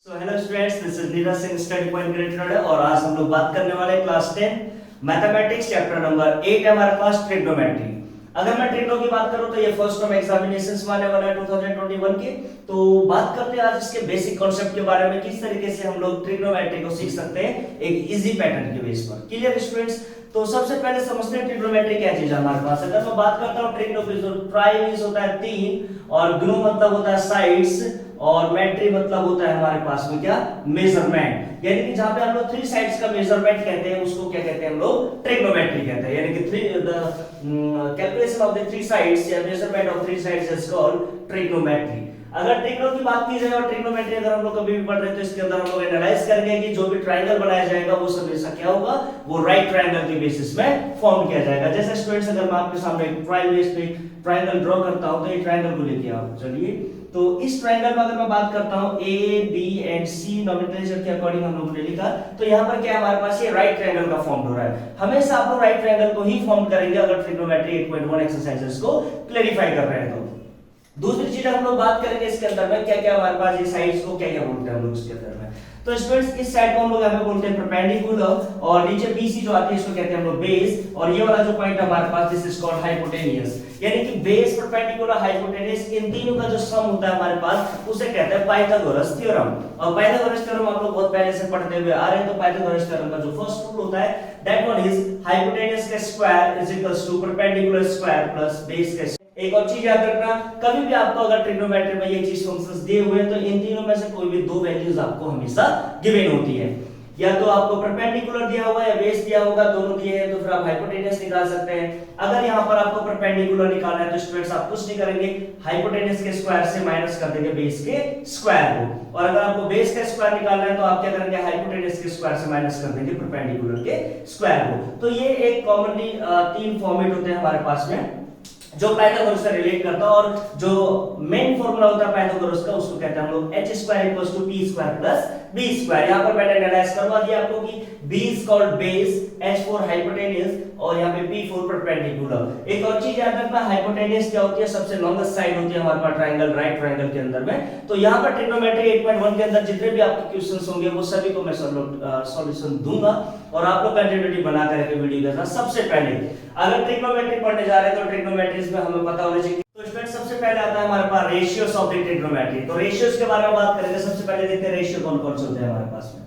So hello students, this is Neeraj Singh study point grade और आज हम लोग बात करने वाले हैं क्लास 10 मैथमेटिक्स चैप्टर नंबर 8 है हमारे पास ट्रिग्नोमेट्री। अगर मैं ट्रिग्नो की बात करूं तो ये फर्स्ट टर्म एग्जामिनेशंस में आने वाला है 2021 के। तो बात करते हैं आज इसके बेसिक कॉन्सेप्ट के बारे में, किस तरीके से हम लोग ट्रिग्नोमेट्री को सीख सकते हैं एक इजी पैटर्न के बेस पर। Clear students? तो सबसे पहले समझते हैं ट्रिग्नोमेट्री क्या चीज है हमारे पास। अगर मैं बात करता हूं ट्रिग्नो की, तो ट्राई मींस होता है 3 और ग्नो मतलब होता है साइड्स और मेट्री मतलब होता है हमारे पास में क्या, मेजरमेंट। यानी कि जहां पे हम लोग 3 साइड्स का मेजरमेंट कहते हैं उसको क्या कहते हैं हम लोग, ट्रिग्नोमेट्री कहते हैं। यानी कि कैलकुलेशन ऑफ द 3 साइड्स या measurement of 3 sides is called trigonometry. अगर ट्रिग्नो की बात की जाए और ट्रिग्नोमेट्री अगर हम लोग कभी भी पढ़ रहे हैं तो इसके अंदर हम लोग एनालाइज करेंगे कि जो भी ट्रायंगल बनाया जाएगा वो हमेशा क्या होगा, वो राइट ट्रायंगल के बेसिस में फॉर्म किया जाएगा। जैसे स्टूडेंट्स अगर मैं आपके सामने एक ट्रायंगल ड्रॉ करता हूं तो ये ट्रायंगल को लेके आओ। चलिए, तो इस ट्रायंगल में अगर मैं बात करता हूं A B and C nomenclature के अकॉर्डिंग हम लोगों ने लिखा, तो यहां पर क्या हमारे पास ये राइट ट्रायंगल का फॉर्म हो रहा है। हमेशा आप लोग राइट ट्रायंगल को ही फॉर्म करेंगे अगर ट्रिग्नोमेट्री 8.1 एक्सरसाइजेस को क्लैरिफाई कर रहे हैं तो। दूसरी चीज हम लोग बात करेंगे इसके अंदर में क्या क्या हमारे पास ये साइड्स को क्या क्या बोलते हैं हम लोग इसके अंदर में। तो स्टूडेंट्स इस साइड को हम लोग यहां पे बोलते हैं परपेंडिकुलर और नीचे बीसी जो आती है इसको कहते हैं हम लोग बेस, और ये वाला जो पॉइंट हमारे पास दिस इज कॉल्ड हाइपोटेनियस। यानी कि बेस, परपेंडिकुलर, हाइपोटेनियस, इन तीनों का जो सम होता है हमारे पास उसे कहते हैं पाइथागोरस थ्योरम। और पाइथागोरस थ्योरम आप लोग बहुत पहले से पढ़ते हुए आ रहे हैं। तो पाइथागोरस थ्योरम का जो फर्स्ट रूल होता है दैट वन इज हाइपोटेनियस का square is equals to perpendicular square plus base का। एक और चीज याद रखना, कभी भी आपको अगर ट्रिग्नोमेट्री में ये चीज फंक्शंस दिए हुए हैं तो इन तीनों में से कोई भी दो वैल्यूज आपको हमेशा गिवन होती है। या तो आपको परपेंडिकुलर दिया हुआ है या बेस दिया होगा, दोनों दिए हैं तो फिर आप हाइपोटेनियस निकाल सकते हैं। अगर यहां पर आपको परपेंडिकुलर निकालना है तो स्टूडेंट्स आप कुछ नहीं करेंगे, हाइपोटेनियस के स्क्वायर से माइनस कर देंगे बेस के स्क्वायर को। और अगर आपको बेस का स्क्वायर निकालना है तो आप क्या करेंगे, हाइपोटेनियस के स्क्वायर से माइनस कर देंगे परपेंडिकुलर के स्क्वायर को। तो ये एक कॉमनली 3 फॉर्मेट होते हैं हमारे पास में जो पाइथागोरस से रिलेट करता है, और जो मेन फार्मूला होता है पाइथागोरस का उसको कहते हैं हम लोग h square equals to p square plus b square. यहां पर मैंने एनालाइज करवा दिया आपको कि b is called base, h for hypotenuse और यहां पे p फॉर परपेंडिकुलर। एक और चीज याद रखना, हाइपोटेनियस क्या होती है, सबसे लॉन्गेस्ट साइड होती है हमारे पास ट्रायंगल, राइट ट्रायंगल के अंदर में। तो यहां पर ट्रिग्नोमेट्री 8.1 के अंदर जितने भी आपके क्वेश्चंस होंगे वो सभी को मैं सॉल्यूशन दूंगा और आप लोग कंटिन्यूटी बना करके वीडियो के साथ। सबसे पहले अगर ट्रिग्नोमेट्री पढ़ने जा रहे हैं तो ट्रिग्नोमेट्री में हमें पता होना चाहिए। तो स्टूडेंट सबसे पहले आता है हमारे पास रेशियोस ऑफ द ट्रिग्नोमेट्री। तो रेशियोस के बारे में बात करेंगे। सबसे पहले देखते हैं रेशियो कौन कौन से होते हैं हमारे पास में।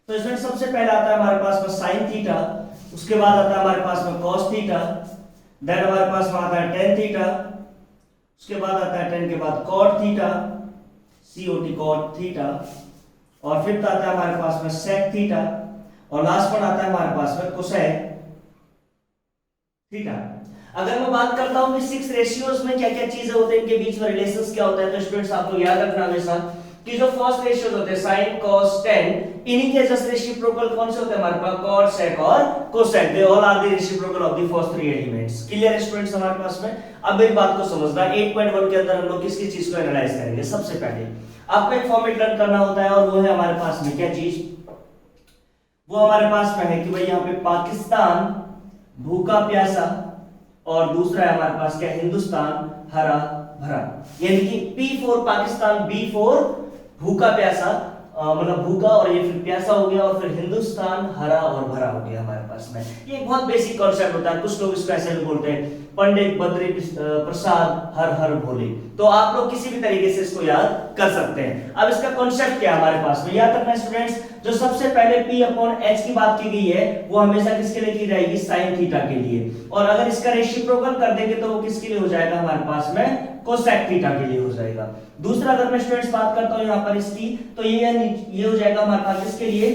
तो स्टूडेंट सबसे पहले आता है हमारे पास में sin थीटा, उसके बाद आता है हमारे पास में cos थीटा, देन हमारे पास में आता है tan थीटा, उसके बाद आता है tan के बाद cot theta, cot cot theta, और फिर आता है हमारे पास में sec थीटा, और लास्ट वन आता है हमारे पास में cosec थीटा। अगर मैं बात करता हूं कि 6 रेशियोज में क्या क्या चीजें होते हैं, इनके बीच में रिलेशंस क्या होता है, तो स्टूडेंट्स आप लोग याद रखना हमेशा कि जो फर्स्ट रेशियोज होते हैं sin cos tan, इन्हीं के जस्ट रेसिप्रोकल कौन से होते हैं हमारे पास, cot sec और cosec, they all are the reciprocal of the first 3 elements. Clear students हमारे पास में? अब एक बात को समझना, 8.1 के अंदर हम लोग किसकी चीज को एनालाइज करेंगे। सबसे पहले आपको एक फॉर्मेट लर्न करना होता है और वो है हमारे पास में क्या चीज, वो हमारे पास में है कि भाई यहाँ पे पाकिस्तान भूखा प्यासा और दूसरा है हमारे पास क्या, हिंदुस्तान हरा भरा। यानी कि P for Pakistan, B for भूखा प्यासा, मतलब भूखा और ये फिर प्यासा हो गया, और फिर हिंदुस्तान हरा और भरा हो गया हमारे पास में। ये एक बहुत बेसिक कॉन्सेप्ट होता है, कुछ लोग इसको ऐसे भी बोलते हैं, पंडित बद्री प्रसाद हर हर भोले। तो आप लोग किसी भी तरीके से इसको याद कर सकते हैं। अब इसका कॉन्सेप्ट क्या है हमारे पास में, याद रखना स्टूडेंट्स, जो सबसे पहले P अपॉन H की बात की गई है वो हमेशा किसके लिए की जाएगी, sin थीटा के लिए। और अगर इसका रेसिप्रोकल कर देंगे तो वो किसके लिए हो जाएगा हमारे पास में, cosec थीटा के लिए हो जाएगा। दूसरा अगर मैं स्टूडेंट्स बात करता हूं यहां पर इसकी, तो ये हो जाएगा हमारे पास किसके लिए,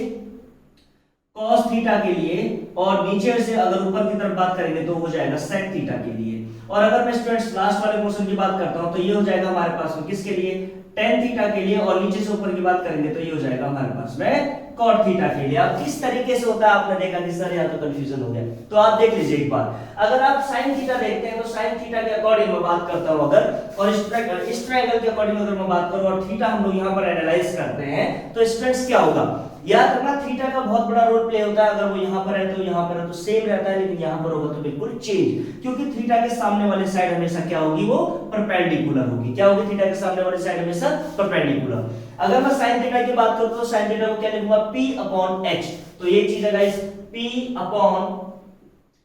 cos थीटा के लिए, और नीचे से अगर ऊपर की तरफ बात करेंगे तो हो जाएगा sec थीटा के लिए। और अगर मैं स्टूडेंट्स लास्ट वाले पोर्शन की बात करता हूं तो ये हो जाएगा हमारे पास में किसके लिए, tan थीटा के लिए, और नीचे से ऊपर की बात करेंगे तो ये हो जाएगा हमारे पास में cot थीटा के लिए। अब किस तरीके से होता है आपने देखा कि सर यहाँ तो कंफ्यूजन हो गया, तो आप देख लीजिए एक बार। अगर आप sin थीटा देखते हैं तो sin थीटा के अकॉर्डिंग मैं बात करता हूं अगर, और इस ट्रायंगल के अकॉर्डिंग अगर मैं बात करूं और थीटा हम लोग यहाँ पर एनालाइज करते हैं तो स्टूडेंट्स क्या होगा, याद रखना थीटा का बहुत बड़ा रोल प्ले होता है। अगर वो यहाँ पर है तो यहाँ पर है तो सेम रहता है, लेकिन यहाँ पर होगा तो बिल्कुल चेंज, क्योंकि थीटा के सामने वाले साइड हमेशा क्या होगी, वो परपेंडिकुलर होगी। क्या होगी, थीटा के सामने वाली साइड हमेशा परपेंडिकुलर। अगर मैं sin थीटा की बात करूं तो sin थीटा को क्या लिखूंगा p अपॉन h। तो ये चीज है guys p upon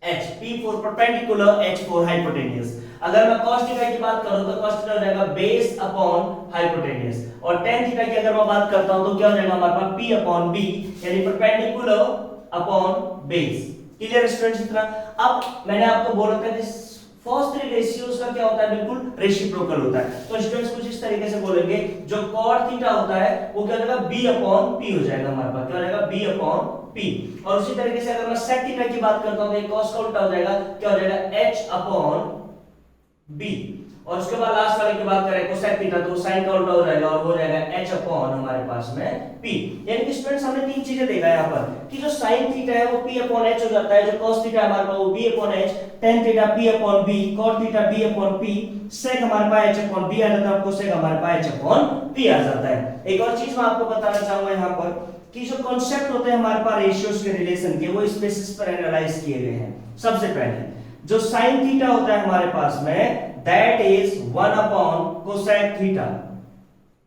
h, p for perpendicular, h for hypotenuse. अगर मैं cos थीटा की बात करूं तो cos थीटा हो जाएगा बेस अपॉन हाइपोटेन्यूज, और tan थीटा की अगर मैं बात करता हूं तो क्या हो जाएगा हमारे पास p अपॉन b, यानी perpendicular upon base. Clear students इतना? अब मैंने आपको बोला था कि फर्स्ट थ्री रेशियोज का क्या होता है, बिल्कुल रेसिप्रोकल होता है। तो स्टूडेंट्स कुछ इस तरीके से बोलेंगे, जो cot थीटा होता है वो क्या हो जाएगा b अपॉन p हो जाएगा हमारे पास, क्या हो जाएगा b अपॉन p। और उसी तरीके से अगर मैं sec थीटा की बात करता हूं तो ये cos का उल्टा हो जाएगा, क्या हो जाएगा h अपॉन b। और उसके बाद लास्ट वाले की बात करें cosec थीटा तो sin का उल्टा हो जाएगा और हो जाएगा h अपॉन हमारे पास में p। यानी कि स्टूडेंट्स हमने तीन चीजें देखा है यहाँ पर कि जो sin थीटा है वो p अपॉन h हो जाता है, जो cos थीटा हमारे पास वो b upon h, tan theta p upon b, cot theta b upon p, sec हमारे पास h अपॉन b आ जाता है, cosec हमारे पास h अपॉन p आ जाता है। एक और चीज मैं आपको बताना चाहूंगा यहाँ पर कि जो कॉन्सेप्ट होते हैं हमारे पास रेशियोज के रिलेशन के, वो इस बेसिस पर एनालाइज किए गए हैं। सबसे पहले जो sin थीटा होता है हमारे पास में, that is 1 upon cosec theta,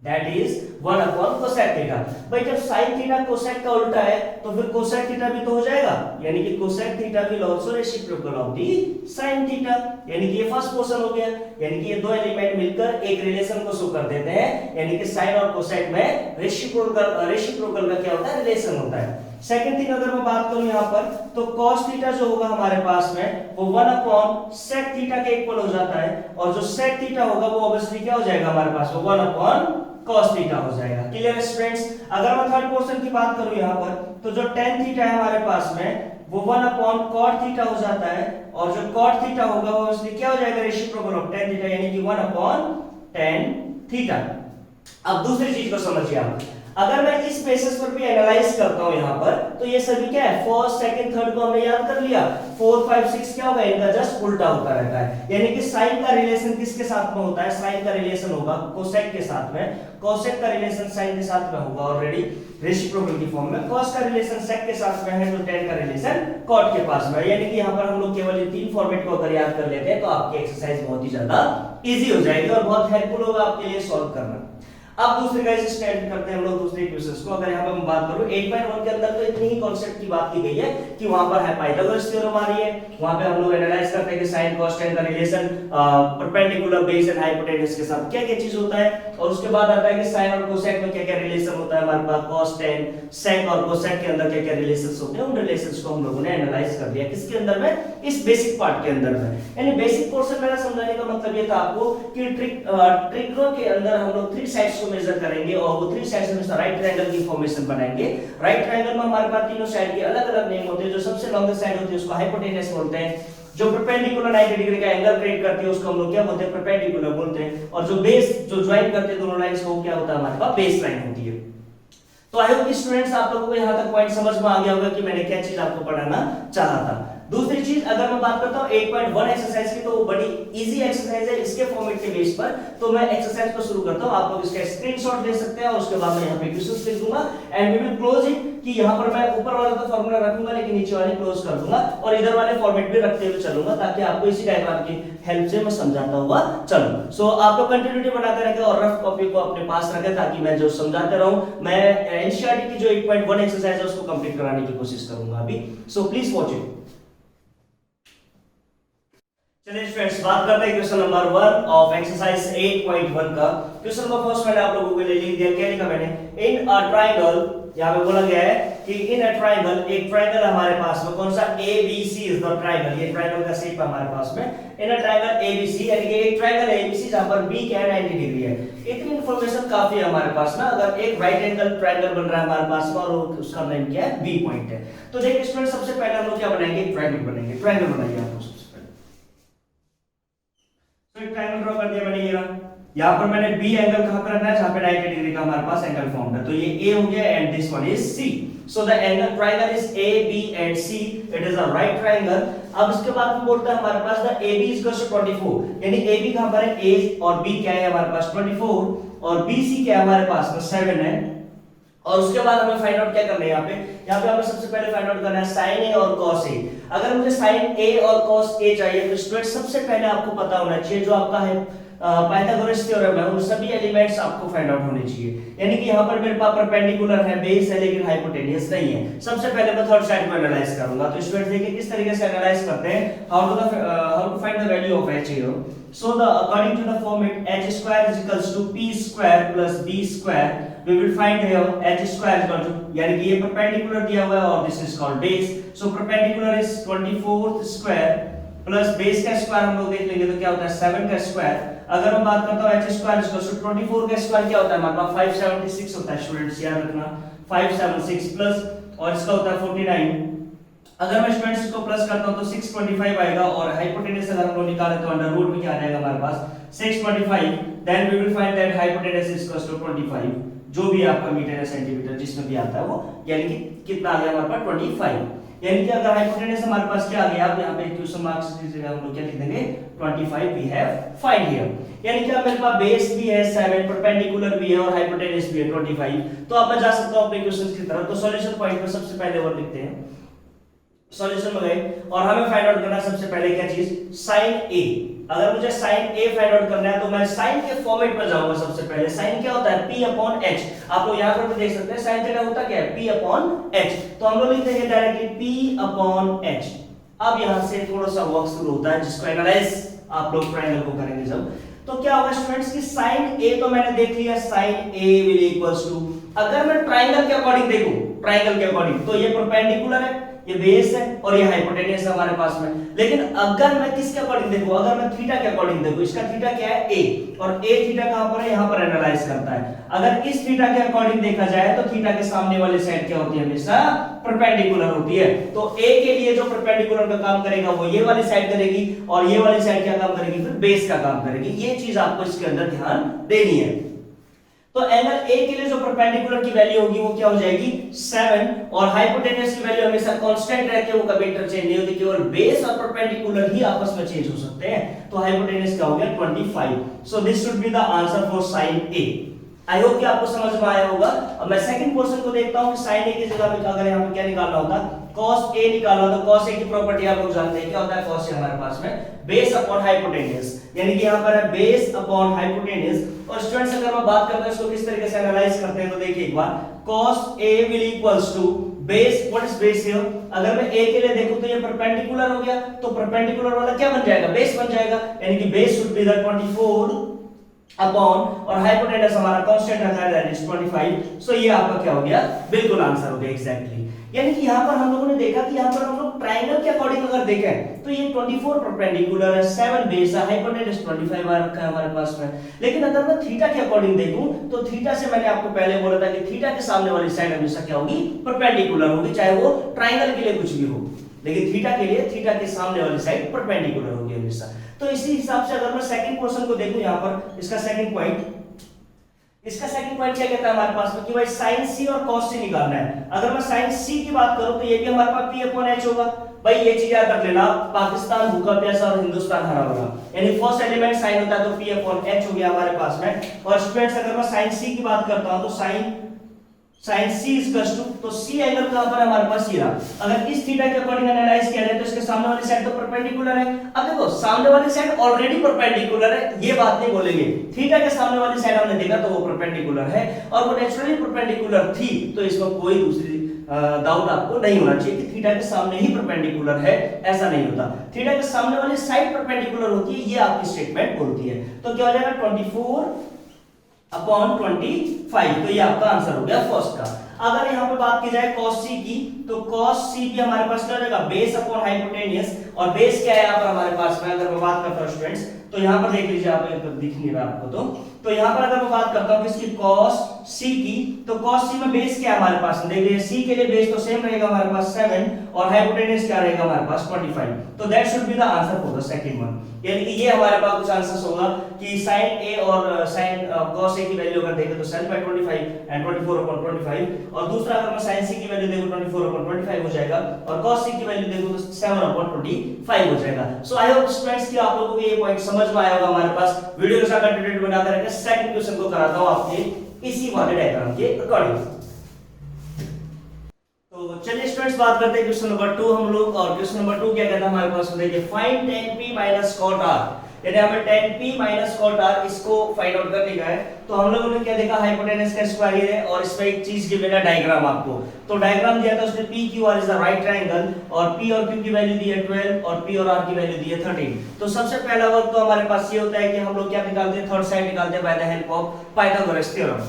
that is 1 upon cosec theta। भाई जब sin थीटा cosec का उल्टा है तो फिर cosec थीटा भी तो हो जाएगा, यानी कि cosec theta will also reciprocal of the sin theta. यानी कि ये फर्स्ट पोर्शन हो गया, यानी कि ये दो एलिमेंट मिलकर एक रिलेशन को शो कर देते हैं, यानी कि sin और cosec में रेसिप्रोकल का क्या होता है, रिलेशन होता है। सेकंड थिंग अगर मैं बात करूं यहां पर तो cos थीटा जो होगा हमारे पास में वो 1 अपॉन sec थीटा के इक्वल हो जाता है, और जो sec थीटा होगा वो ऑब्वियसली क्या हो जाएगा हमारे पास, वो 1 अपॉन cos थीटा हो जाएगा। Clear students? अगर मैं थर्ड पोर्शन की बात करूं यहां पर तो जो tan थीटा है हमारे पास में वो 1 अपॉन cot थीटा हो जाता है, और जो cot थीटा होगा वो ऑब्वियसली क्या हो जाएगा, रेसिप्रोकल ऑफ tan थीटा, यानी कि 1 अपॉन tan थीटा। अब दूसरी चीज को समझिए आप, अगर मैं इस बेसिस पर भी एनालाइज करता हूं यहां पर तो ये सभी क्या है, फर्स्ट सेकंड थर्ड को हमने याद कर लिया, 4 5 6 क्या होगा, इनका जस्ट उल्टा होता रहता है। यानी कि साइन का रिलेशन किसके साथ में होता है, साइन का रिलेशन होगा कोसेक के साथ में, कोसेक का रिलेशन साइन के साथ में होगा ऑलरेडी रेसिप्रोकल की फॉर्म में, cos का रिलेशन sec के साथ में है तो tan का रिलेशन cot के पास में। यानी कि यहां पर हम लोग केवल ये तीन फॉर्मेट को अगर याद कर लेते हैं तो आपकी एक्सरसाइज बहुत ही ज्यादा इजी हो जाएगी और बहुत हेल्पफुल होगा आपके लिए सॉल्व करना। अब दूसरे गाइस स्टार्ट करते हैं हम लोग दूसरे क्वेश्चंस को। अगर यहां पर मैं बात करूं 8.1 के अंदर तो इतनी ही कांसेप्ट की बात की गई है कि वहां पर है पाइथागोरस थ्योरम आ रही है, वहां पे हम लोग एनालाइज करते हैं कि sin cos tan का relation perpendicular base and hypotenuse के साथ क्या क्या चीज होता है, और उसके बाद आता है कि sin और cosec में क्या क्या रिलेशन होता है हमारे पास, cos tan sec और cosec के अंदर क्या क्या रिलेशंस होते हैं, उन रिलेशंस को हम लोगों ने एनालाइज कर लिया किसके अंदर में, इस बेसिक पार्ट के अंदर में। यानी बेसिक पोर्शन मेरा समझाने का मतलब ये था आपको कि ट्रिग्नो के अंदर हम लोग थ्री साइड्स को मेजर करेंगे और वो थ्री साइड्स में राइट ट्रायंगल की फॉर्मेशन बनाएंगे। राइट ट्रायंगल में हमारे पास तीनों साइड के अलग-अलग नेम होते हैं, जो सबसे लॉन्गेस्ट साइड होती है उसको हाइपोटेन्यूज बोलते हैं, जो परपेंडिकुलर 90 डिग्री का एंगल क्रिएट करती है उसको हम लोग क्या बोलते हैं, परपेंडिकुलर बोलते हैं, और जो बेस जो ज्वाइन करते हैं दोनों लाइंस को क्या होता है हमारे पास, बेस लाइन होती है। तो आई होप कि स्टूडेंट्स आप लोगों को यहां तक पॉइंट समझ में आ गया होगा कि मैंने क्या चीज आपको पढ़ाना चाहा था। दूसरी चीज अगर मैं बात करता हूं 8.1 एक्सरसाइज की, तो वो बड़ी इजी एक्सरसाइज है, इसके फॉर्मेट के बेस पर तो मैं एक्सरसाइज को शुरू करता हूं, आप लोग इसका स्क्रीनशॉट ले सकते हैं और उसके बाद मैं यहां पे क्वेश्चंस लिख दूंगा and we will close it, कि यहां पर मैं ऊपर वाला तो फार्मूला रखूंगा लेकिन नीचे वाले क्लोज कर दूंगा और इधर वाले फॉर्मेट भी रखते हुए चलूंगा ताकि आपको इसी डायग्राम की हेल्प से मैं समझाता हुआ चलूं। सो आप लोग कंटिन्यूटी बनाकर रखें और रफ कॉपी को अपने पास रखें ताकि मैं जो समझाते रहूं, मैं एनसीईआरटी की जो 8.1 एक्सरसाइज है उसको कंप्लीट कराने की कोशिश करूंगा अभी। So please watch it. चलिए स्टूडेंट्स बात करते हैं क्वेश्चन नंबर 1 ऑफ एक्सरसाइज 8.1 का। क्वेश्चन नंबर फर्स्ट मैंने आप लोगों के लिए लिख दिया, क्या लिखा मैंने, इन अ ट्रायंगल, यहां पे बोला गया है कि इन अ ट्रायंगल, एक ट्रायंगल हमारे पास में कौन सा, ABC इज द ट्रायंगल, ये ट्रायंगल का शेप है हमारे पास में, इन अ ट्रायंगल ABC, यानी कि एक ट्रायंगल ABC जहां पर B क्या है 90 डिग्री है। इतनी इंफॉर्मेशन काफी है हमारे पास ना, अगर एक राइट एंगल ट्रायंगल बन रहा है हमारे पास में और उसका नाम क्या है, B पॉइंट है। तो देखिए स्टूडेंट सबसे पहले हम लोग क्या बनाएंगे, एक ट्रायंगल बनाएंगे। ट्रायंगल बनाइए आप लोग सबसे पहले, तो एक ट्रायंगल ड्रॉ कर दिया मैंने, ये रहा। यहाँ पर मैंने बी एंगल कहां पर रखना है, जहां पे 90 डिग्री का हमारे पास एंगल फॉर्म है, तो ये ए हो गया and this one is C. So the angle triangle is A B and C, it is a right triangle. अब इसके बाद हम बोलते हैं हमारे पास the A B is equal to 24, यानी ए बी कहां पर है, ए और बी क्या है हमारे पास 24, और बी सी क्या है हमारे पास में 7 है। और उसके बाद हमें फाइंड आउट क्या करना है, यहाँ पे हमें सबसे पहले फाइंड आउट करना है sin a और cos a। अगर मुझे sin a और cos a चाहिए तो स्टूडेंट सबसे पहले आपको पता होना चाहिए जो आपका है पाइथागोरस थ्योरम है उन सभी एलिमेंट्स आपको फाइंड आउट होने चाहिए। यानी कि यहाँ पर मेरे पास परपेंडिकुलर है, बेस है, लेकिन हाइपोटेन्यूस नहीं है। सबसे पहले मैं थर्ड साइड को एनालाइज करूंगा। तो स्टूडेंट्स देखिए किस तरीके से एनालाइज करते हैं, how to find the value of h here. So the according to the format h square is equals to p square plus b square, we will find here h square is equal to, यानी कि ये perpendicular दिया हुआ है और this is called base. So perpendicular is 24th square plus base का square हम लोग देख लेंगे तो क्या होता है 7 का स्क्वायर। अगर हम बात करता हूं h स्क्वायर इक्वल टू 24 का स्क्वायर क्या होता है हमारे पास 576 होता है। स्टूडेंट्स याद रखना 576 प्लस और इसका होता है 49। अगर मैं स्टूडेंट्स इसको प्लस करता हूं तो 625 आएगा और हाइपोटेन्यूस अगर हम लोग निकालें तो अंडर रूट में क्या आ जाएगा हमारे पास 625। Then we will find that hypotenuse is equal to 25, जो भी आपका मीटर या सेंटीमीटर जिसमें भी आता है वो, यानी कि कितना आ गया हमारे पास 25। यानी कि अगर हाइपोटेन्यूस हमारे पास क्या आ गया, आप यहां पे क्वेश्चन मार्क्स दीजिएगा, हम लोग क्या लिख देंगे 25 वी हैव फाइंड हियर। यानी कि अब मेरे पास बेस भी है 7, परपेंडिकुलर भी है और हाइपोटेन्यूस भी है 25। तो अब मैं जा सकता हूं अपने क्वेश्चंस की तरफ। तो सॉल्यूशन पॉइंट पे सबसे पहले वो लिखते हैं, सॉल्यूशन में गए और हमें फाइंड आउट करना है सबसे पहले क्या चीज, साइन ए। अगर मुझे साइन ए फाइंड आउट करना है तो मैं साइन के फॉर्मेट में जाऊंगा। सबसे पहले साइन क्या होता है p अपॉन h, आप लोग यहां पर देख सकते हैं साइन थीटा होता क्या है p अपॉन h। तो हम लोग लिख देंगे डायरेक्टली p अपॉन h। अब यहां से थोड़ा सा वर्क शुरू होता है जिसको एनालाइज आप लोग ट्रायंगल को करेंगे जब, तो क्या होगा स्टूडेंट्स की साइन a तो मैंने देख लिया, sine a will equals to, अगर मैं ट्रायंगल के अकॉर्डिंग देखूं, ट्रायंगल के अकॉर्डिंग तो ये परपेंडिकुलर है, ये बेस है और ये हाइपोटेन्यूस है हमारे पास में। लेकिन अगर मैं किसके अकॉर्डिंग देखूं, अगर मैं थीटा के अकॉर्डिंग देखूं, इसका थीटा क्या है a और a थीटा कहां पर है, यहां पर एनालाइज करता है। अगर इस थीटा के अकॉर्डिंग देखा जाए तो थीटा के सामने वाली साइड क्या होती है, हमेशा परपेंडिकुलर होती है। तो a के लिए जो परपेंडिकुलर का काम करेगा वो ये वाली साइड करेगी और ये वाली साइड क्या काम करेगी, फिर बेस का काम करेगी। ये चीज आपको इसके अंदर ध्यान देनी है। तो एंगल A के लिए जो परपेंडिकुलर की वैल्यू होगी वो क्या हो जाएगी 7 और हाइपोटेन्यूस की वैल्यू हमेशा कांस्टेंट रहती है, वो कभी इंटरचेंज नहीं होती, केवल बेस और परपेंडिकुलर ही आपस में चेंज हो सकते हैं। तो हाइपोटेन्यूस क्या हो गया 25। So this should be the answer for sine A। I hope कि आपको समझ में आया होगा। अब मैं सेकंड क्वेश्चन को देखता हूं कि sin a की जगह पे अगर यहां पे क्या निकालना होता, cos a निकालना होता। cos a की प्रॉपर्टी आप लोग जानते हैं क्या होता है, cos a हमारे पास में बेस अपॉन हाइपोटेन्यूस, यानी कि यहां पर है बेस अपॉन हाइपोटेन्यूस। और स्टूडेंट्स अगर मैं बात करता हूं इसको किस तरीके से एनालाइज करते हैं तो देखिए एक बार, cos a will equals to base, what is base here, अगर मैं a के लिए देखूं तो ये परपेंडिकुलर हो गया, तो परपेंडिकुलर वाला क्या बन जाएगा, बेस बन जाएगा, यानी कि base should be the 24 upon और हाइपोटेन्यूस हमारा कांस्टेंट रहता है दैट इज 25। सो ये आपका क्या हो गया, बिल्कुल आंसर हो गया एग्जैक्टली। यानी कि यहां पर हम लोगों ने देखा कि यहां पर हम लोग ट्रायंगल के अकॉर्डिंग अगर देखें तो ये 24 परपेंडिकुलर है, 7 बेस है, हाइपोटेन्यूस 25 आ रखा है हमारे पास में। लेकिन अगर मैं थीटा के अकॉर्डिंग देखूं तो थीटा से मैंने आपको पहले बोला था कि थीटा के सामने वाली साइड हमेशा क्या होगी, परपेंडिकुलर होगी, चाहे वो ट्रायंगल के लिए कुछ भी हो, लेकिन थीटा के लिए थीटा के सामने वाली साइड परपेंडिकुलर होगी हमेशा। तो इसी हिसाब से अगर मैं सेकंड क्वेश्चन को देखूं यहां पर, इसका सेकंड पॉइंट क्या कहता है हमारे पास में कि भाई sin c और cos c निकालना है। अगर मैं sin c की बात करूं तो ये भी हमारे पास p अपॉन h होगा। भाई ये चीज याद रख लेना, पाकिस्तान भूखा प्यासा और हिंदुस्तान हरा भरा, यानी फर्स्ट एलिमेंट sin होता है तो p अपॉन h हो गया हमारे पास में। और स्टूडेंट्स अगर मैं sin c की बात करता हूं तो sin c इक्वल्स टू, तो c एंगल कहां पर है हमारे पास, ये रहा। अगर इस थीटा के अकॉर्डिंग एनालाइज किया जाए तो इसके सामने वाली साइड तो परपेंडिकुलर है। अब देखो सामने वाली साइड ऑलरेडी परपेंडिकुलर है, ये बात नहीं बोलेंगे, थीटा के सामने वाली साइड हमने देखा तो वो परपेंडिकुलर है और वो नेचुरली परपेंडिकुलर थी, तो इसमें कोई दूसरी डाउट आपको नहीं होना चाहिए कि थीटा के सामने ही परपेंडिकुलर है, ऐसा नहीं होता। थीटा के सामने वाली साइड परपेंडिकुलर होती है, ये आपकी स्टेटमेंट बोलती है। तो क्या हो जाएगा 24 अपॉन 25, तो ये आपका आंसर हो गया फर्स्ट का। अगर यहाँ पे बात की जाए cos c की, तो cos c भी हमारे पास क्या हो जाएगा, बेस अपॉन हाइपोटेन्यूस। और बेस क्या है यहाँ पर हमारे पास में, अगर मैं बात करता हूँ स्टूडेंट्स तो यहाँ पर देख लीजिए, आप दिख नहीं रहा आपको, तो यहाँ पर अगर मैं बात करता हूँ किसकी, cos c की, तो cos c में बेस क्या है हमारे पास में, देख लीजिए c के लिए बेस तो सेम रहेगा हमारे पास 7 और हाइपोटेन्यूस क्या रहेगा हमारे पास 25। तो that should be the answer for the second one. यानी कि ये हमारे पास कुछ आंसर्स होगा कि sin a और sin cos a की वैल्यू अगर देखें तो 7/25 एंड 24/25, और दूसरा अगर मैं sin c की वैल्यू देखूं 24/25 हो जाएगा और cos c की वैल्यू देखूं तो 7/25 हो जाएगा। सो आई होप स्टूडेंट्स कि आप लोगों को ये पॉइंट समझ में आया होगा हमारे पास। वीडियो के साथ कंटिन्यू बनाकर रखें। सेकंड क्वेश्चन को कराता हूं आपके इसी वाले डायग्राम के अकॉर्डिंग। तो चलिए स्टूडेंट्स बात करते हैं क्वेश्चन नंबर 2 हम लोग, और क्वेश्चन नंबर 2 क्या कहता है हमारे पास, देखिए find tan p - cot r। यानी हमें tan p minus cot r इसको फाइंड आउट करने का है। तो हम लोगों ने क्या देखा, हाइपोटेनस का स्क्वायर है और इसमें एक चीज गिवन है डायग्राम आपको। तो डायग्राम दिया था उसने p q r is the right triangle और p और q की वैल्यू दी है 12 और p और r की वैल्यू दी है 13। तो सबसे पहला वर्क तो हमारे पास ये होता है कि हम लोग क्या निकालते हैं, थर्ड साइड निकालते हैं by the help of Pythagoras theorem.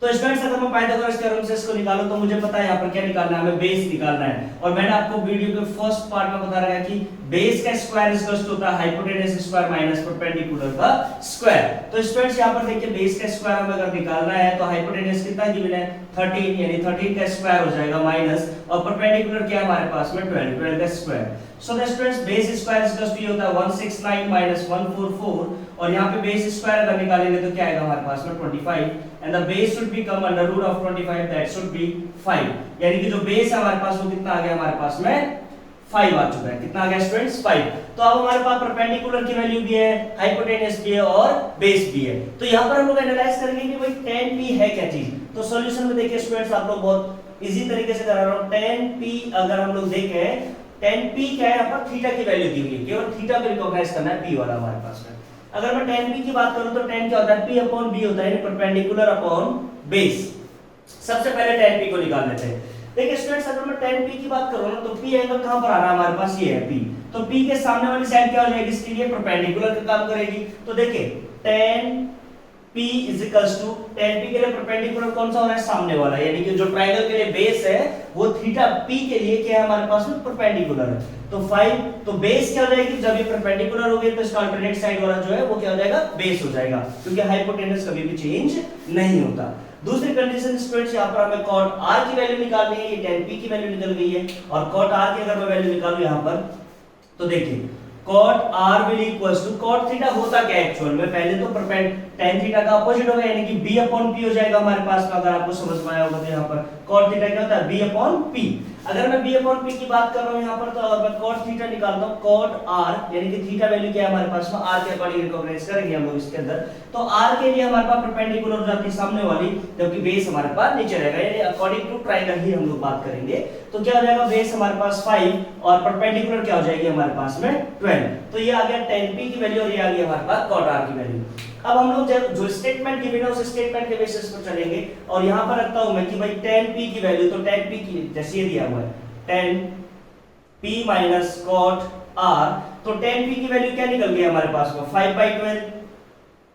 तो स्टूडेंट्स अगर मैं पाइथागोरस थ्योरम से इसको निकालूं तो मुझे पता है यहाँ पर क्या निकालना है, हमें बेस निकालना है। और मैंने आपको वीडियो के फर्स्ट पार्ट में बता रखा है कि बेस का स्क्वायर इक्वल्स टू होता है हाइपोटेनस स्क्वायर माइनस परपेंडिकुलर का स्क्वायर। तो स्टूडेंट्स यहाँ पर देखिए बेस का स्क्वायर हमें अगर निकालना है तो हाइपोटेनस कितना गिवन है 13, यानी 13 का स्क्वायर हो जाएगा माइनस और परपेंडिकुलर क्या है हमारे पास में 12 का स्क्वायर। So the students base square equals to होता है 169 माइनस 144 और यहाँ पे बेस स्क्वायर अगर निकालेंगे तो क्या आएगा हमारे पास में 25 and the base should be come under root of 25 that should be 5, यानी कि जो बेस है हमारे पास वो कितना आ गया हमारे पास में 5 आ चुका है। कितना आ गया स्टूडेंट्स 5। तो अब हमारे पास परपेंडिकुलर की वैल्यू भी है, हाइपोटेनस भी है और बेस भी है। तो यहाँ पर हम लोग एनालाइज करेंगे कि भाई tan p है क्या चीज। तो सॉल्यूशन में देखिए स्टूडेंट्स आप लोग बहुत इजी तरीके से करा रहा हूं। tan p अगर हम लोग देखें tan p क्या है, यहाँ पर थीटा की वैल्यू दी हुई है, केवल थीटा को रिकॉग्नाइज करना है p वाला हमारे पास में। अगर मैं tan p की बात करूं तो tan क्या होता है p अपॉन b होता है, परपेंडिकुलर अपॉन बेस। सबसे पहले tan p को निकाल लेते हैं। देखिए स्टूडेंट्स अगर मैं tan p की बात करूं ना तो p एंगल कहां पर आ रहा है हमारे पास, ये है p। तो p के सामने वाली साइड क्या हो जाएगी, इसके लिए परपेंडिकुलर का काम करेगी। तो देखिए tan p tan p के लिए परपेंडिकुलर कौन सा हो रहा है, सामने वाला, यानी कि जो ट्रायंगल के लिए बेस है वो थीटा p के लिए क्या है हमारे पास में परपेंडिकुलर है। तो 5 तो बेस क्या हो जाएगी, जब ये परपेंडिकुलर हो गई तो इसका अल्टरनेट साइड वाला जो है वो क्या हो जाएगा, बेस हो जाएगा, क्योंकि हाइपोटेनस कभी भी चेंज नहीं होता। दूसरी कंडीशन स्टूडेंट्स यहाँ पर हमें cot r की वैल्यू निकालनी है, ये tan p की वैल्यू निकल गई है और cot r की अगर मैं वैल्यू निकालूं यहाँ पर तो देखिए cot r will equals to cot theta होता क्या है एक्चुअल में, पहले तो tan थीटा का अपोजिट होगा, यानी कि b अपॉन p हो जाएगा हमारे पास में। अगर आपको समझ में आया होगा तो यहाँ पर cot थीटा क्या होता है b अपॉन p। अगर मैं b अपॉन p की बात कर रहा हूँ यहाँ पर तो अगर मैं cot थीटा निकालता हूँ cot r, यानी कि थीटा वैल्यू क्या है हमारे पास में r के अकॉर्डिंग रिकॉग्नाइज करेंगे हम लोग इसके अंदर। तो r के लिए हमारे पास परपेंडिकुलर हो जाती है सामने वाली, जबकि बेस हमारे पास नीचे रहेगा, यानी अकॉर्डिंग टू ट्रायंगल ही हम लोग बात करेंगे। तो क्या हो जाएगा, बेस हमारे पास 5 और परपेंडिकुलर क्या हो जाएगी हमारे पास में 12। तो ये आ गया tan p की वैल्यू और ये आ गई हमारे पास cot r की वैल्यू। अब हम लोग जब जो स्टेटमेंट गिवन है उस स्टेटमेंट के बेसिस पर चलेंगे और यहाँ पर रखता हूं मैं कि भाई tan p की वैल्यू, तो tan p की जैसे ये दिया हुआ है tan p minus cot r, तो tan p की वैल्यू क्या निकल गई हमारे पास में 5/12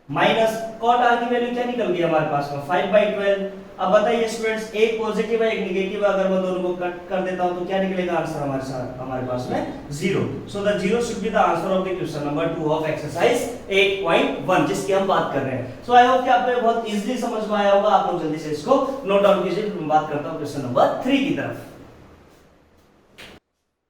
माइनस cot r की वैल्यू क्या निकल गई हमारे पास में 5/12। अब बताइए स्टूडेंट्स, एक पॉजिटिव है एक नेगेटिव है, अगर मैं दोनों को कट कर देता हूं तो क्या निकलेगा आंसर हमारे पास में 0। So the 0 should be the answer of the question number 2 of exercise 8.1 जिसकी हम बात कर रहे हैं। सो आई होप कि आपको बहुत इजीली समझ में आया होगा। आप लोग जल्दी से इसको नोट डाउन कीजिए। मैं बात करता हूं क्वेश्चन नंबर 3 की तरफ।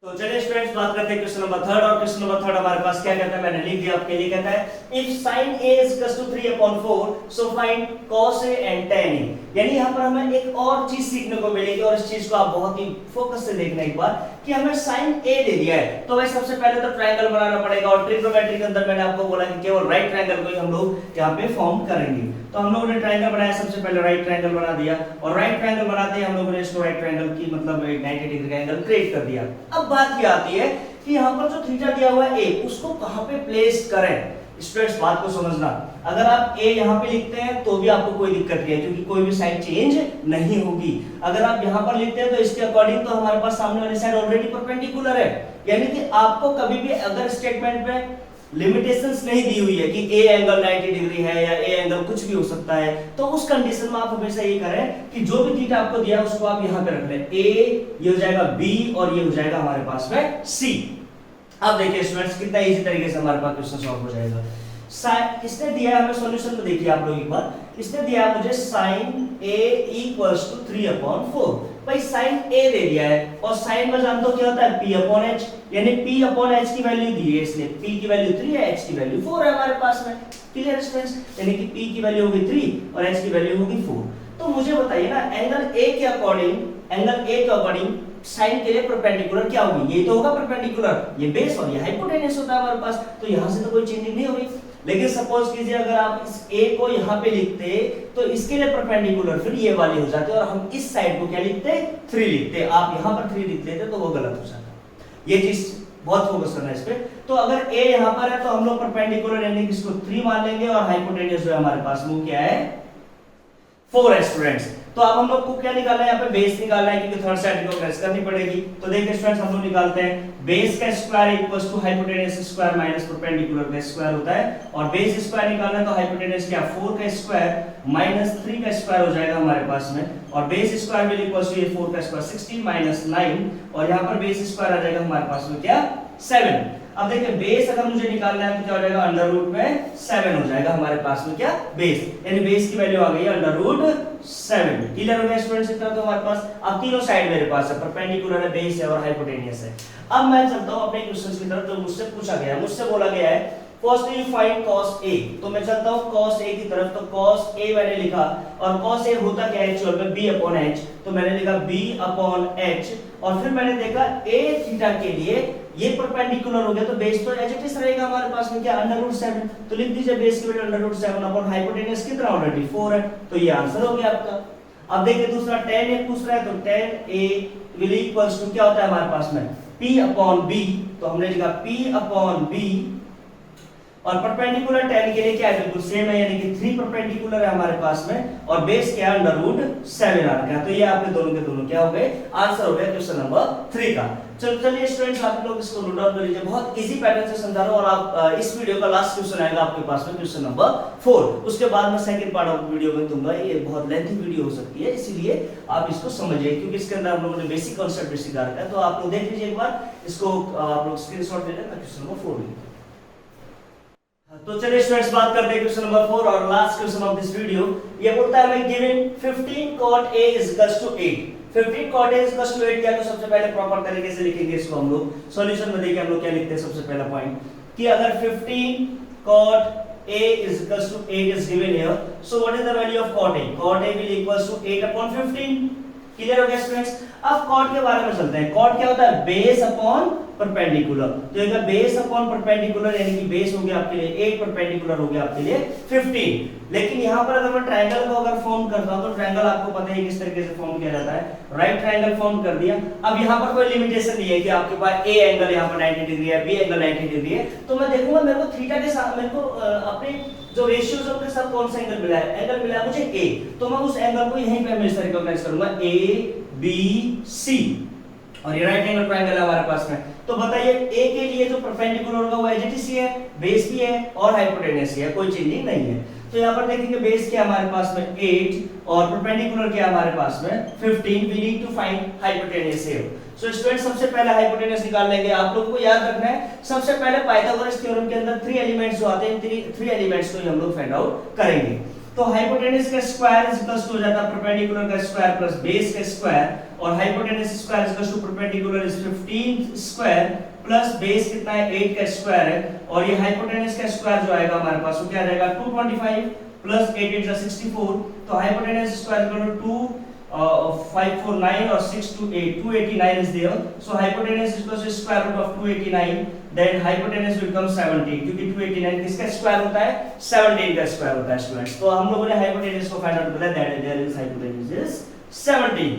तो चलिए स्टूडेंट्स बात करते हैं क्वेश्चन नंबर 3 और क्वेश्चन नंबर 3 हमारे पास क्या कहता है, मैंने लिख दिया आपके लिए। कहता है if sin a is equal to 3/4 so find cos a and tan a। यानी यहाँ पर हमें एक और चीज सीखने को मिलेगी और इस चीज को आप बहुत ही फोकस से देखना एक बार कि हमें sin a दे दिया है। तो भाई सबसे पहले तो ट्रायंगल बनाना पड़ेगा और ट्रिग्नोमेट्री के अंदर मैंने आपको बोला कि केवल राइट ट्रायंगल को ही हम लोग यहाँ पे फॉर्म करेंगे। तो हम लोगों ने ट्रायंगल बनाया, सबसे पहले राइट ट्रायंगल बना दिया और राइट ट्रायंगल बनाते ही हम लोगों ने इसको राइट ट्रायंगल की मतलब 90 डिग्री का एंगल क्रिएट कर दिया। अब बात क्या आती है कि यहाँ पर जो थीटा दिया हुआ है a, उसको कहाँ पे प्लेस करें। स्टूडेंट्स बात को समझना, अगर आप a यहाँ पे लिखते हैं तो भी आपको कोई दिक्कत नहीं है क्योंकि कोई भी साइड चेंज नहीं होगी। अगर आप यहाँ पर लिखते हैं तो इसके अकॉर्डिंग तो हमारे पास सामने वाली साइड ऑलरेडी परपेंडिकुलर है, यानी कि आपको कभी भी अगर स्टेटमेंट में लिमिटेशंस नहीं दी हुई है कि a एंगल 90 डिग्री है या a एंगल कुछ भी हो सकता है, तो उस कंडीशन में आप हमेशा ये करें कि जो भी थीटा आपको दिया है उसको आप यहाँ पे रख लें। a ये हो जाएगा b और ये हो जाएगा हमारे पास में c। अब देखिए स्टूडेंट्स कितना इजी तरीके से हमारे पास क्वेश्चन सॉल्व हो जाएगा। इसने दिया है हमें सॉल्यूशन में, देखिए आप लोग एक बार, इसने दिया है मुझे sin a equals to 3/4। भाई sin a दे दिया है और sin में जानते हो क्या होता है p/h, यानी p/h की वैल्यू दी है इसने, p की वैल्यू 3 है, h की वैल्यू 4 है हमारे पास में। क्लियर स्टूडेंट्स, यानी कि p की वैल्यू होगी 3 और h की वैल्यू होगी 4। तो मुझे बताइए ना एंगल a के अकॉर्डिंग साइन के लिए परपेंडिकुलर क्या होगी, ये तो होगा परपेंडिकुलर, ये बेस और ये हाइपोटेनस होता है हमारे पास, तो यहां से तो कोई चेंजिंग नहीं होगी। लेकिन सपोज कीजिए अगर आप इस a को यहां पे लिखते तो इसके लिए परपेंडिकुलर फिर ये वाली हो जाती और हम इस साइड को क्या लिखते 3 लिखते, आप यहां पर 3 लिख लेते तो वो गलत हो जाता। ये चीज बहुत फोकस करना है इस पे। तो अगर a यहां पर है तो हम लोग परपेंडिकुलर यानी कि इसको 3 मान लेंगे और हाइपोटेन्यूज जो है हमारे पास वो क्या है 4 है स्टूडेंट्स। तो अब हम लोग को क्या निकालना है, यहाँ पे बेस निकालना है क्योंकि थर्ड साइड को प्रेस करनी पड़ेगी। तो देखिए स्टूडेंट्स हम लोग निकालते हैं बेस का square equals to hypotenuse square minus perpendicular का स्क्वायर होता है, और बेस स्क्वायर निकालना है तो हाइपोटेन्यूज क्या 4 का स्क्वायर माइनस 3 का स्क्वायर हो जाएगा हमारे पास में, और base square will equals to ये 4 का स्क्वायर 16 माइनस 9, और यहाँ पर बेस स्क्वायर आ जाएगा हमारे पास में क्या 7। अब देखिए बेस अगर मुझे निकालना है तो क्या हो जाएगा अंडर रूट में 7 हो जाएगा हमारे पास में क्या बेस, यानी बेस की वैल्यू आ गई है अंडर रूट 7। क्लियर हो गया स्टूडेंट्स इतना? तो हमारे पास अब तीनों साइड मेरे पास है, परपेंडिकुलर है, बेस है और हाइपोटेन्यूज है। अब मैं चलता हूं अपने क्वेश्चंस की तरफ जो मुझसे पूछा गया है। मुझसे बोला गया है फर्स्टली फाइंड cos A, तो मैं चलता हूं cos A की तरफ। तो cos A मैंने लिखा, और cos A होता क्या है एक्चुअल में b/h, तो मैंने लिखा b/h, और फिर मैंने देखा a थीटा के लिए ये परपेंडिकुलर हो गया तो बेस तो एज इट इज रहेगा हमारे पास में क्या अंडर रूट 7, तो लिख दीजिए बेस की value under root 7 upon hypotenuse कितना ऑलरेडी 4 है, तो ये आंसर हो गया आपका। अब देखिए दूसरा tan A पूछ रहा है, तो tan A will equals to क्या होता है हमारे पास में p/b, तो हमने लिखा p/b, और परपेंडिकुलर tan के लिए क्या है बिल्कुल सेम है, यानी कि 3 परपेंडिकुलर है हमारे पास में, और बेस क्या है अंडर रूट 7 आ गया। तो ये आपके दोनों के दोनों क्या हो गए आंसर हो गया क्वेश्चन नंबर 3 का। चलिए स्टूडेंट्स आप लोग इसको नोट डाउन कर लीजिए, बहुत इजी पैटर्न से समझा रहा हूं, और आप इस वीडियो का लास्ट क्वेश्चन आएगा आपके पास में क्वेश्चन नंबर 4, उसके बाद मैं सेकंड पार्ट ऑफ वीडियो में दूंगा। ये बहुत लेंथी वीडियो हो सकती है, इसीलिए आप इसको समझिए क्योंकि इसके अंदर हम लोगों ने बेसिक कांसेप्ट भी सिखा रखा है। तो आप लोग देख लीजिए एक बार इसको, आप लोग स्क्रीनशॉट ले लें, क्वेश्चन नंबर 4 लिखिए। तो चलिए स्टूडेंट्स बात करते हैं क्वेश्चन नंबर 4 और last question of this video. ये बोलता है हमें given 15 cot A is equals to 8, 15 cot A is equals to 8 क्या, तो सबसे पहले प्रॉपर तरीके से लिखेंगे इसको हम लोग। सॉल्यूशन में देखिए हम लोग क्या लिखते हैं सबसे पहला पॉइंट कि अगर 15 cot A is equals to 8 is given here, so what is the value of cot A? Cot A will equals to 8 upon 15। Clear हो गया स्टूडेंट्स? अब कॉट के बारे में चलते हैं। कॉट क्या होता है बेस अपॉन परपेंडिकुलर, तो ये बेस अपॉन परपेंडिकुलर यानी कि बेस हो गया आपके लिए 8, परपेंडिकुलर हो गया आपके लिए 15। लेकिन यहाँ पर अगर मैं ट्रायंगल को अगर फॉर्म करता हूं तो ट्रायंगल आपको पता है किस तरीके से फॉर्म किया जाता है, राइट ट्रायंगल फॉर्म कर दिया। अब यहाँ पर कोई लिमिटेशन नहीं है कि आपके पास ए एंगल यहाँ पर 90 डिग्री है, बी एंगल 90 डिग्री है, तो मैं देखूंगा मेरे को थीटा के साथ मेरे को अपने जो रेशियोज है उनके साथ कौन सा एंगल मिला है, एंगल मिला है मुझे ए, तो मैं उस एंगल को यहीं पे हमेशा रिकॉग्नाइज करूंगा ए बी सी, और ये राइट एंगल ट्रायंगल है हमारे पास में। तो बताइए ए के लिए जो परपेंडिकुलर होगा वो एज इट इज है, बेस भी है और हाइपोटेन्यूज है, कोई चेंजिंग नहीं है। तो यहाँ पर देखेंगे बेस क्या हमारे पास में 8 और परपेंडिकुलर क्या हमारे पास में 15। We need to find hypotenuse here. So student सबसे पहले हाइपोटेन्यूज निकाल लेंगे। आप लोगों को याद रखना है सबसे पहले पाइथागोरस थ्योरम के अंदर 3 एलिमेंट्स जो आते हैं, 3 एलिमेंट्स को हम लोग फाइंड आउट करेंगे। तो हाइपोटेन्यूज का स्क्वायर इज इक्वल्स टू हो जाता है परपेंडिकुलर का स्क्वायर प्लस बेस का स्क्वायर, और hypotenuse square is equals to perpendicular is 15 square plus base कितना है 8 का स्क्वायर है, और ये हाइपोटेन्यूज का स्क्वायर जो आएगा हमारे पास वो क्या आ जाएगा 225 प्लस 8 8 64। तो हाइपोटेन्यूज स्क्वायर इक्वल टू 549 और 6 to 8 289 is there, so hypotenuse is equal to square root of 289, then hypotenuse will become 17 क्योंकि 289 किसका स्क्वायर होता है 17 का स्क्वायर होता है स्टूडेंट्स। तो हम लोगों ने हाइपोटेन्यूज को फाइंड आउट किया, that there is hypotenuse is 17।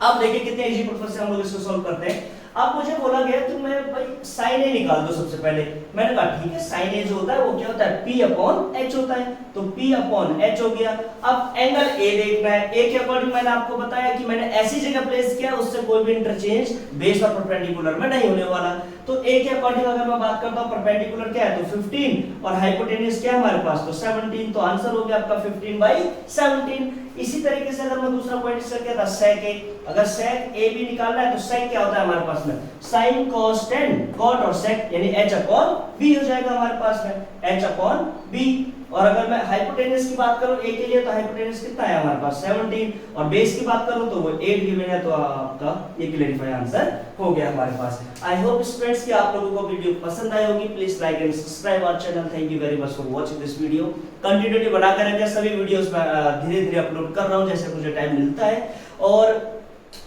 अब देखिए कितने इजी पर्पस से हम लोग इसको सॉल्व करते हैं। अब मुझे बोला गया तो मैं भाई sin a निकाल दो सबसे पहले। मैंने कहा ठीक है sin a जो होता है वो क्या होता है p/h होता है, तो p/h हो गया। अब एंगल a देखना है, a के अकॉर्डिंग मैंने आपको बताया कि मैंने ऐसी जगह प्लेस किया उससे कोई भी इंटरचेंज बेस और परपेंडिकुलर में नहीं होने वाला। तो a के अकॉर्डिंग अगर मैं बात करता हूं परपेंडिकुलर क्या है तो 15 और हाइपोटेन्यूज क्या है हमारे पास तो 17, तो आंसर हो गया आपका 15/17। इसी तरीके से अगर मैं दूसरा पॉइंट इसका क्या था sec a, अगर sec a भी निकालना है तो sec क्या होता है हमारे पास में sin cos tan cot और sec यानी h/b हो जाएगा हमारे पास में h/b। और अगर मैं हाइपोटेन्यूज की बात करूं a के लिए तो हाइपोटेन्यूज कितना है हमारे पास 17, और बेस की बात करूं तो वो 8 गिवन है, तो आपका ये क्लैरिफाई आंसर हो गया हमारे पास। आई होप स्टूडेंट्स कि आप लोगों को वीडियो पसंद आई होगी। Please like and subscribe our channel. Thank you very much for watching this video. Continuity बनाकर रखें, सभी वीडियोस मैं धीरे-धीरे अपलोड कर रहा हूं जैसे मुझे टाइम मिलता है। और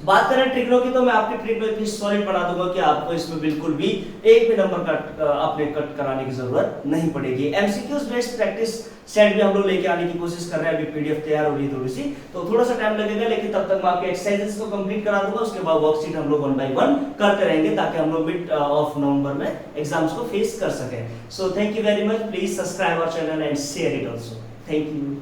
बात करें ट्रिग्नो की, तो मैं आपकी ट्रिग्नो इतनी सॉलिड बना दूंगा कि आपको इसमें बिल्कुल भी एक भी नंबर का आपने कट कराने की जरूरत नहीं पड़ेगी। एमसीक्यूज बेस्ड प्रैक्टिस सेट भी हम लोग लेके आने की कोशिश कर रहे हैं, अभी पीडीएफ तैयार हो रही है थोड़ी सी, तो थोड़ा सा टाइम लगेगा, लेकिन तब तक मैं आपके एक्सरसाइजेस को कंप्लीट करा दूंगा, उसके बाद वर्कशीट हम लोग 1 बाय 1 करते रहेंगे ताकि हम लोग मिड ऑफ नवंबर में एग्जाम्स को फेस कर सकें। So thank you very much, please subscribe our channel and share it also. Thank you.